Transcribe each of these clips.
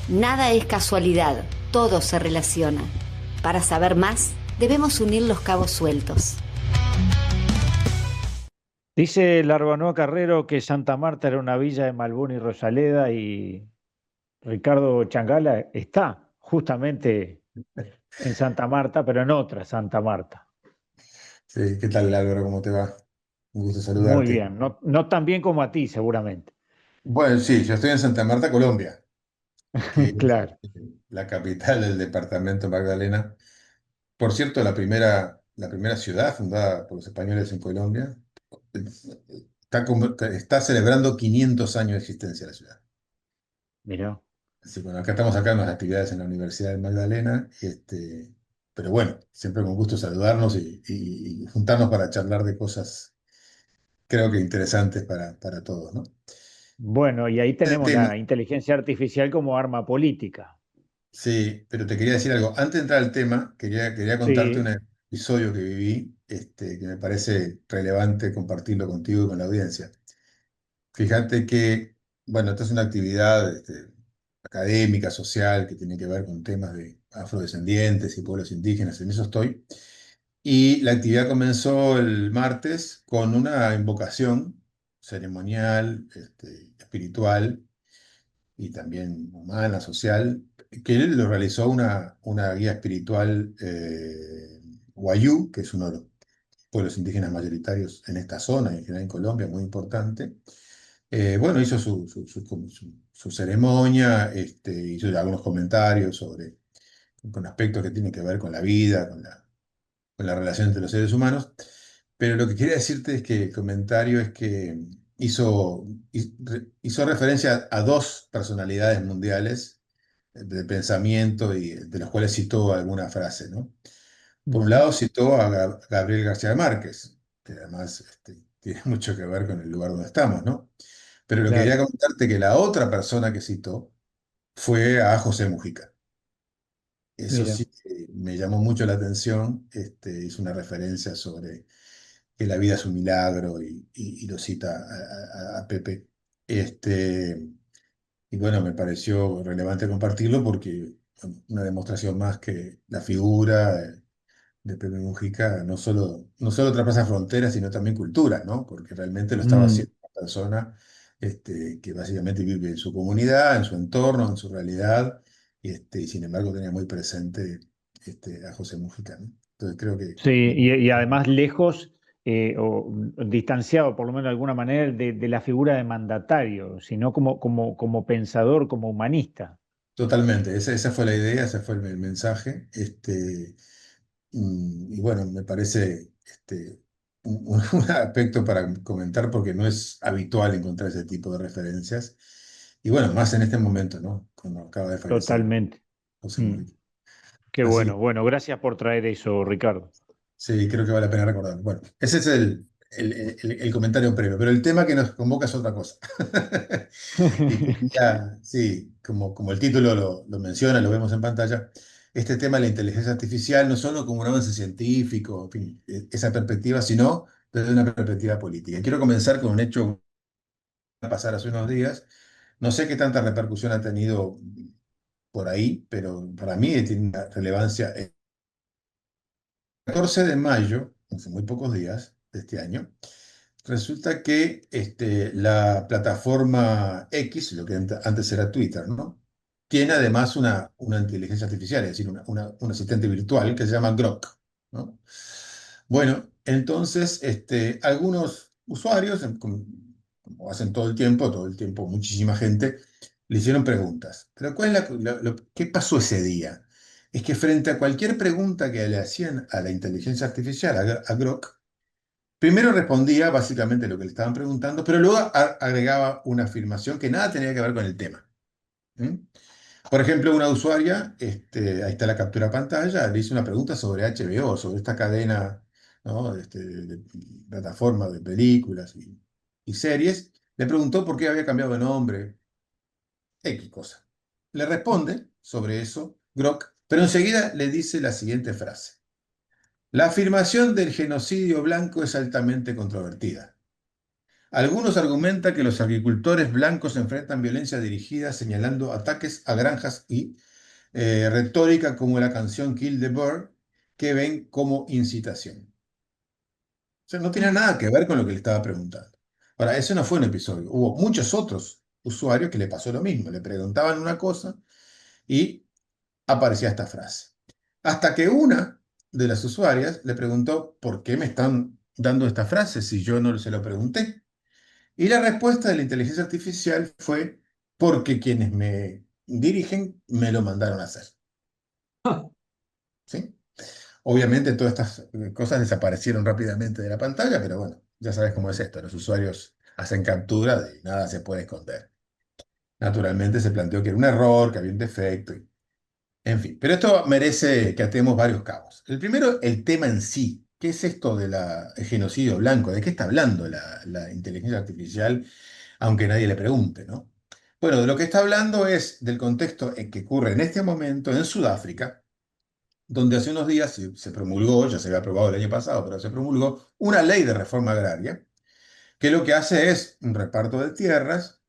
Nada es casualidad, todo se relaciona. Para saber más, debemos unir los cabos sueltos. Dice Larbanoa Carrero que Santa Marta era una villa de Malbón y Rosaleda y Ricardo Changala está justamente en Santa Marta, pero en otra Santa Marta. Sí, ¿qué tal, Álvaro? ¿Cómo te va? Un gusto Muy saludarte. bien, no, no tan bien como a ti seguramente. Bueno, sí, yo estoy en Santa Marta, Colombia, que es Claro, la capital del departamento Magdalena. Por cierto, la primera ciudad fundada por los españoles en Colombia está celebrando 500 años de existencia la ciudad. mira. Así que bueno, acá estamos acá en las actividades en la Universidad de Magdalena, pero bueno, siempre con gusto saludarnos y juntarnos para charlar de cosas, creo que interesantes para todos, ¿no? Bueno, y ahí El tenemos tema. la inteligencia artificial como arma política. Sí, pero te quería decir algo. Antes de entrar al tema, quería contarte un Sí. episodio que viví, que me parece relevante compartirlo contigo y con la audiencia. Fíjate que, bueno, esta es una actividad académica, social, que tiene que ver con temas de afrodescendientes y pueblos indígenas, en eso estoy. Y la actividad comenzó el martes con una invocación ceremonial, espiritual y también humana, social, que él lo realizó una guía espiritual Wayuu, que es uno de los pueblos indígenas mayoritarios en esta zona y en general en Colombia, muy importante. Bueno, hizo su ceremonia, hizo algunos comentarios con aspectos que tienen que ver con la vida, con la relación entre los seres humanos. Pero lo que quería decirte es que el comentario es que hizo referencia a dos personalidades mundiales de pensamiento y de los cuales citó alguna frase, ¿no? Por un Ujú. lado citó a Gabriel García Márquez, que además tiene mucho que ver con el lugar donde estamos, ¿no? Pero lo que quería Claro, comentarte que la otra persona que citó fue a José Mujica. Eso mira. sí que me llamó mucho la atención. Hizo una referencia sobre que la vida es un milagro y lo cita a Pepe. Este, y bueno, me pareció relevante compartirlo porque bueno, una demostración más que la figura de Pepe Mujica no solo traspasa fronteras, sino también culturas, ¿no? Porque realmente lo estaba Mm, haciendo una persona que básicamente vive en su comunidad, en su entorno, en su realidad, y sin embargo tenía muy presente a José Mujica, ¿no? Entonces creo que sí, y además lejos o distanciado, por lo menos de alguna manera, de la figura de mandatario, sino como pensador, como humanista. totalmente, esa fue la idea, ese fue el mensaje. Y bueno, me parece un aspecto para comentar porque no es habitual encontrar ese tipo de referencias. Y bueno, más en este momento, ¿no? Como acaba de fallecer Totalmente. José Mm, Mujica. qué Así bueno. que Bueno, gracias por traer eso, Ricardo. sí, creo que vale la pena recordar. Bueno, ese es el comentario previo, pero el tema que nos convoca es otra cosa. Y quería, sí, como el título lo menciona, lo vemos en pantalla, este tema de la inteligencia artificial, no solo como un avance científico, en fin, esa perspectiva, sino desde una perspectiva política. Quiero comenzar con un hecho que va a pasar hace unos días. No sé qué tanta repercusión ha tenido por ahí, pero para mí tiene una relevancia. El 14 de mayo, hace muy pocos días de este año, resulta que la plataforma X, lo que antes era Twitter, ¿no? Tiene además una inteligencia artificial, es decir, un asistente virtual que se llama Grok, ¿no? Bueno, entonces algunos usuarios, como hacen todo el tiempo muchísima gente, le hicieron preguntas. Pero ¿qué pasó ese día? Es que frente a cualquier pregunta que le hacían a la inteligencia artificial, a Grok, primero respondía básicamente lo que le estaban preguntando, pero luego agregaba una afirmación que nada tenía que ver con el tema. ¿Mm? Por ejemplo, una usuaria, ahí está la captura de pantalla, le hizo una pregunta sobre HBO, sobre esta cadena, ¿no? De plataforma de películas y series. Le preguntó por qué había cambiado de nombre, X cosa. Le responde sobre eso Grok, pero enseguida le dice la siguiente frase. La afirmación del genocidio blanco es altamente controvertida. Algunos argumentan que los agricultores blancos enfrentan violencia dirigida, señalando ataques a granjas y retórica como la canción Kill the Bird, que ven como incitación. O sea, no tiene nada que ver con lo que le estaba preguntando. Ahora, ese no fue un episodio. Hubo muchos otros usuarios que le pasó lo mismo. Le preguntaban una cosa y aparecía esta frase. Hasta que una de las usuarias le preguntó, ¿por qué me están dando esta frase si yo no se lo pregunté? Y la respuesta de la inteligencia artificial fue, porque quienes me dirigen me lo mandaron a hacer. ¿Sí? Obviamente todas estas cosas desaparecieron rápidamente de la pantalla, pero bueno, ya sabes cómo es esto. Los usuarios hacen captura y nada se puede esconder. Naturalmente se planteó que era un error, que había un defecto. En fin, pero esto merece que atemos varios cabos. El primero, el tema en sí. ¿Qué es esto del genocidio blanco? ¿De qué está hablando la inteligencia artificial, aunque nadie le pregunte, ¿no? Bueno, de lo que está hablando es del contexto en que ocurre en este momento en Sudáfrica, donde hace unos días se promulgó, ya se había aprobado el año pasado, pero se promulgó una ley de reforma agraria, que lo que hace es un reparto de tierras,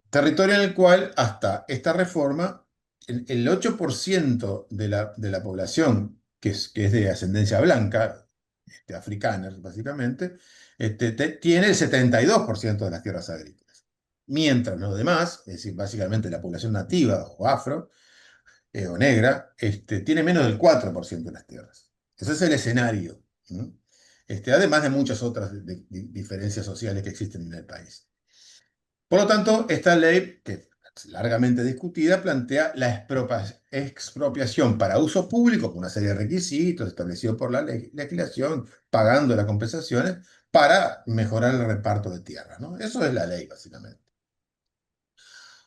territorio en el cual hasta esta reforma, el 8% de la población, que es de ascendencia blanca, africana básicamente, tiene el 72% de las tierras agrícolas. Mientras los demás, es decir, básicamente la población nativa o afro, o negra, tiene menos del 4% de las tierras. Ese es el escenario, ¿no? Además de muchas otras diferencias sociales que existen en el país. Por lo tanto, esta ley, que es largamente discutida, plantea la expropiación para uso público con una serie de requisitos establecidos por la legislación, pagando las compensaciones para mejorar el reparto de tierras, ¿no? Eso es la ley, básicamente.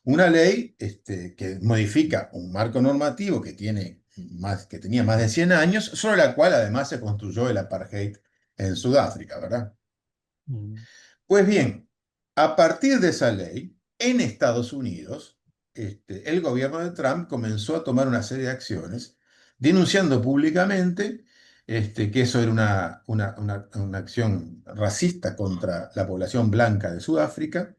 Una ley que modifica un marco normativo que tenía más de 100 años, sobre la cual además se construyó el apartheid en Sudáfrica, ¿verdad? Mm. Pues bien, a partir de esa ley, en Estados Unidos, el gobierno de Trump comenzó a tomar una serie de acciones, denunciando públicamente que eso era una acción racista contra la población blanca de Sudáfrica,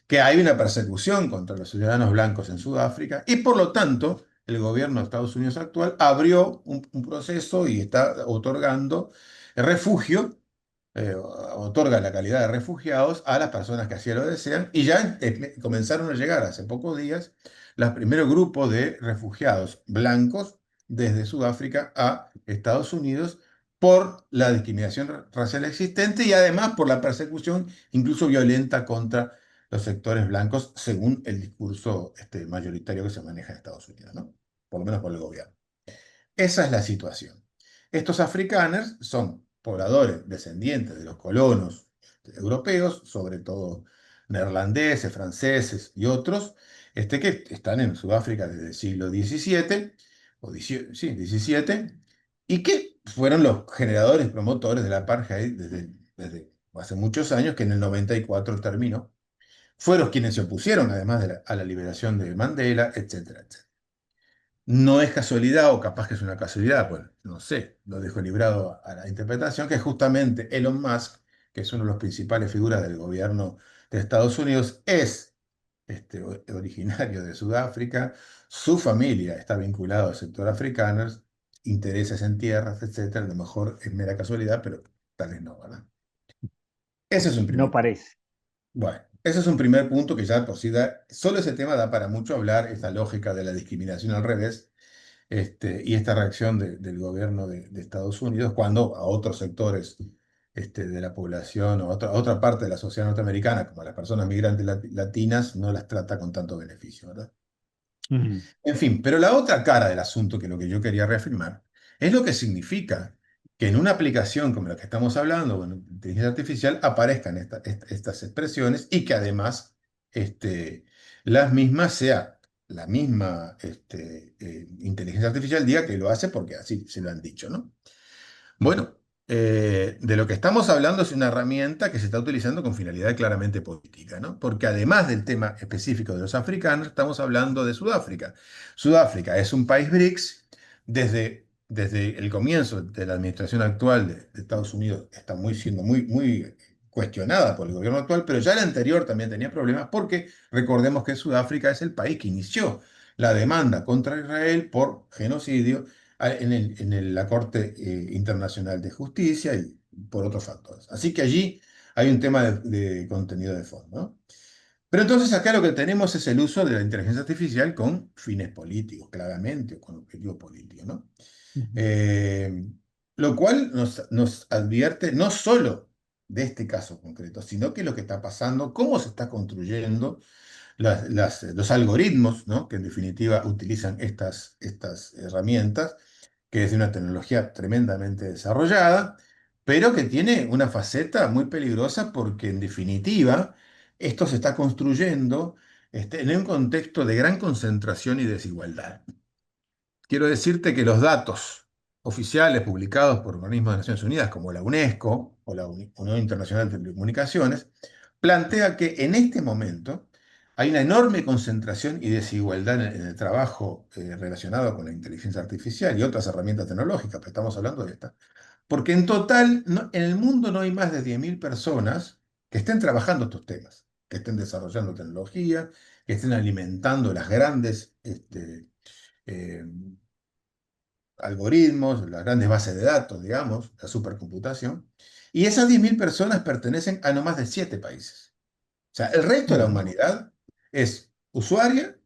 que hay una persecución contra los ciudadanos blancos en Sudáfrica y por lo tanto el gobierno de Estados Unidos actual abrió un proceso y está otorgando refugio, otorga la calidad de refugiados a las personas que así lo desean y ya comenzaron a llegar hace pocos días los primeros grupos de refugiados blancos desde Sudáfrica a Estados Unidos por la discriminación racial existente y además por la persecución incluso violenta contra los sectores blancos, según el discurso mayoritario que se maneja en Estados Unidos, ¿no? Por lo menos por el gobierno. Esa es la situación. Estos afrikaners son pobladores descendientes de los colonos europeos, sobre todo neerlandeses, franceses y otros, que están en Sudáfrica desde el siglo XVII, sí, XVII, y que fueron los generadores, promotores del apartheid desde hace muchos años, que en el 94 terminó. Fueron quienes se opusieron, además a la liberación de Mandela, etcétera, etcétera. No es casualidad, o capaz que es una casualidad, bueno, no sé, lo dejo librado a la interpretación, que justamente Elon Musk, que es uno de los principales figuras del gobierno de Estados Unidos, es originario de Sudáfrica, su familia está vinculada al sector africano, intereses en tierras, etcétera. A lo mejor es mera casualidad, pero tal vez no, ¿verdad? Ese es un No primer punto. parece. Bueno, ese es un primer punto que ya por sí da, solo ese tema da para mucho hablar, esta lógica de la discriminación al revés, y esta reacción del gobierno de Estados Unidos cuando a otros sectores de la población o a otra parte de la sociedad norteamericana, como las personas migrantes latinas, no las trata con tanto beneficio, ¿verdad? Mm. En fin, pero la otra cara del asunto, que lo que yo quería reafirmar, es lo que significa que en una aplicación como la que estamos hablando, con inteligencia artificial, aparezcan estas expresiones y que además las mismas sea la misma inteligencia artificial diga que lo hace porque así se lo han dicho, ¿no? Bueno, de lo que estamos hablando es una herramienta que se está utilizando con finalidad claramente política, ¿no? Porque además del tema específico de los africanos, estamos hablando de Sudáfrica. Sudáfrica es un país BRICS. Desde el comienzo de la administración actual de Estados Unidos está siendo muy cuestionada por el gobierno actual, pero ya la anterior también tenía problemas porque recordemos que Sudáfrica es el país que inició la demanda contra Israel por genocidio la Corte Internacional de Justicia y por otros factores. Así que allí hay un tema de contenido de fondo, ¿no? Pero entonces acá lo que tenemos es el uso de la inteligencia artificial con fines políticos, claramente, o con objetivos políticos, ¿no? Ujú. Eh, lo cual nos advierte no solo de este caso concreto, sino que lo que está pasando, cómo se está construyendo los algoritmos, ¿no? Que en definitiva utilizan estas herramientas, que es de una tecnología tremendamente desarrollada, pero que tiene una faceta muy peligrosa porque en definitiva esto se está construyendo en un contexto de gran concentración y desigualdad. Quiero decirte que los datos oficiales publicados por organismos de Naciones Unidas como la UNESCO o la Unión Internacional de Telecomunicaciones plantea que en este momento hay una enorme concentración y desigualdad en el trabajo relacionado con la inteligencia artificial y otras herramientas tecnológicas, pero estamos hablando de esta. Porque en total, en el mundo no hay más de 10.000 personas que estén trabajando estos temas, que estén desarrollando tecnología, que estén alimentando las grandes eh, algoritmos, las grandes bases de datos, digamos, la supercomputación. Y esas 10.000 personas pertenecen a no más de 7 países. O sea, el resto de la Ujú. humanidad es usuaria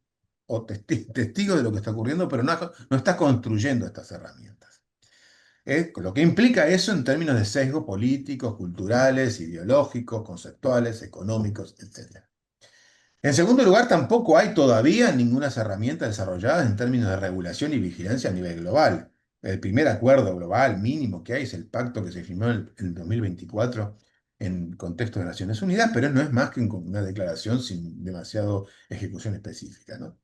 o testigo de lo que está ocurriendo, pero no está construyendo estas herramientas. Lo que implica eso en términos de sesgos políticos, culturales, ideológicos, conceptuales, económicos, etc. En segundo lugar, tampoco hay todavía ninguna herramienta desarrolladas en términos de regulación y vigilancia a nivel global. El primer acuerdo global mínimo que hay es el pacto que se firmó en 2024 en contexto de Naciones Unidas, pero no es más que una declaración sin demasiado ejecución específica, ¿no?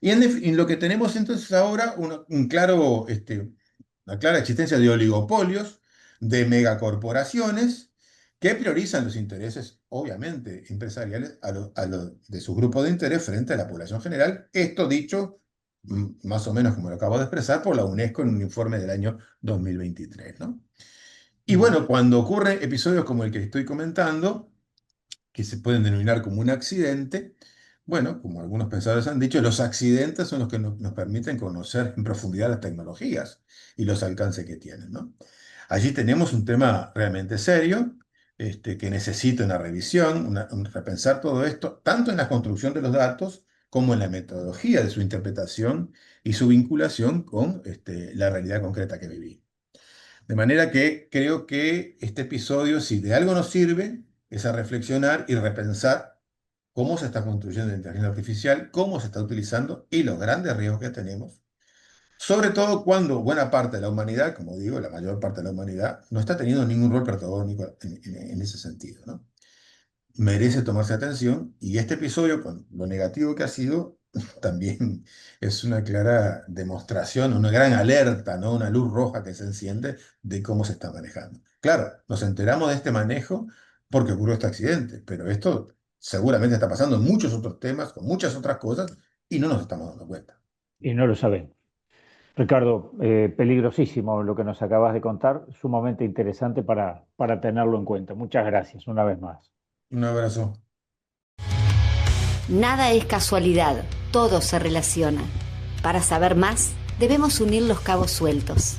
Y en lo que tenemos entonces ahora una clara existencia de oligopolios, de megacorporaciones que priorizan los intereses, obviamente, empresariales de su grupo de interés frente a la población general. Esto dicho, más o menos como lo acabo de expresar, por la UNESCO en un informe del año 2023, ¿no? Y Ujú. bueno, cuando ocurren episodios como el que estoy comentando, que se pueden denominar como un accidente. Bueno, como algunos pensadores han dicho, los accidentes son los que nos permiten conocer en profundidad las tecnologías y los alcances que tienen, ¿no? Allí tenemos un tema realmente serio, que necesita una revisión, un repensar todo esto, tanto en la construcción de los datos como en la metodología de su interpretación y su vinculación con la realidad concreta que vivimos. De manera que creo que este episodio, si de algo nos sirve, es a reflexionar y repensar cómo se está construyendo la inteligencia artificial, cómo se está utilizando y los grandes riesgos que tenemos. Sobre todo cuando buena parte de la humanidad, como digo, la mayor parte de la humanidad, no está teniendo ningún rol protagónico en ese sentido, ¿no? Merece tomarse atención y este episodio, con lo negativo que ha sido, también es una clara demostración, una gran alerta, ¿no? Una luz roja que se enciende de cómo se está manejando. Claro, nos enteramos de este manejo porque ocurrió este accidente, pero esto seguramente está pasando en muchos otros temas, con muchas otras cosas, y no nos estamos dando cuenta. Y no lo saben. Ricardo, peligrosísimo lo que nos acabas de contar, sumamente interesante para tenerlo en cuenta. Muchas gracias una vez más. Un abrazo. Nada es casualidad, todo se relaciona. Para saber más, debemos unir los cabos sueltos.